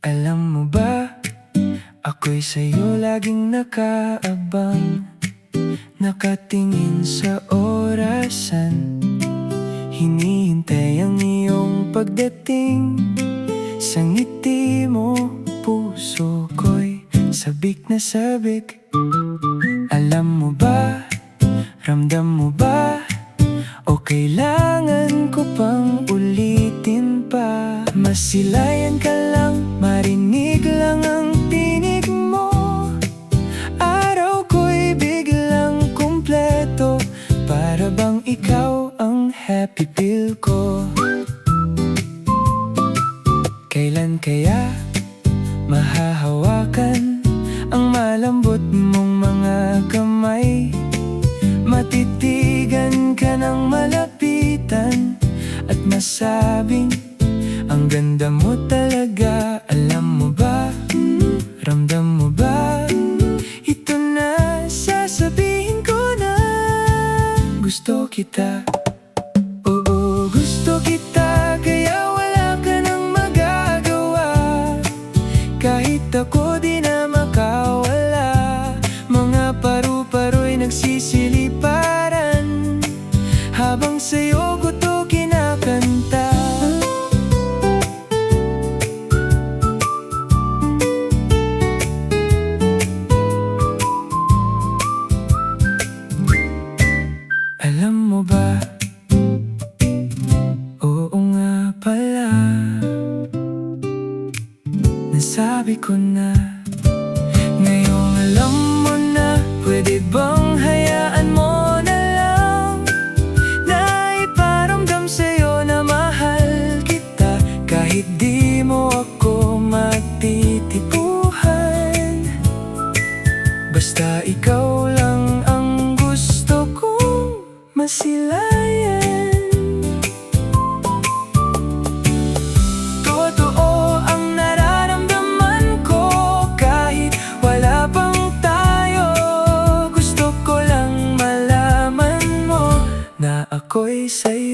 Alam mo ba, ako'y sa'yo laging nakaabang, nakatingin sa orasan, hinihintay ang iyong pagdating. Sa ngiti mo, puso ko'y sabik na sabik. Alam mo ba, ramdam mo ba, o kailangan ko pang ulitin pa? Masilayan ka lang, marinig lang ang tinig mo. Araw ko'y biglang kumpleto, para bang ikaw ang happy pill ko. Kailan kaya mahahawakan ang malambot mong mga kamay? Matitigan ka ng malapitan at masabing, ang ganda mo talaga. Alam mo ba, ramdam mo ba, ito na sasabihin ko na gusto kita. Oo, gusto kita, kaya wala ka nang magagawa. Kahit ako di na makawala, mga paru-paro'y nagsisiliparan, habang sa'yo ko to kinakanta. Alam mo ba, oo nga pala, nasabi ko na. Ngayong alam mo na, pwede bang hayaan mo na lang na iparamdam sa'yo na mahal kita, kahit di mo ako matitipuhan. Basta ikaw lang ang gusto kong masilayan. Totoo ang nararamdaman ko, kahit wala pang tayo. Gusto ko lang malaman mo na ako'y sa'yo.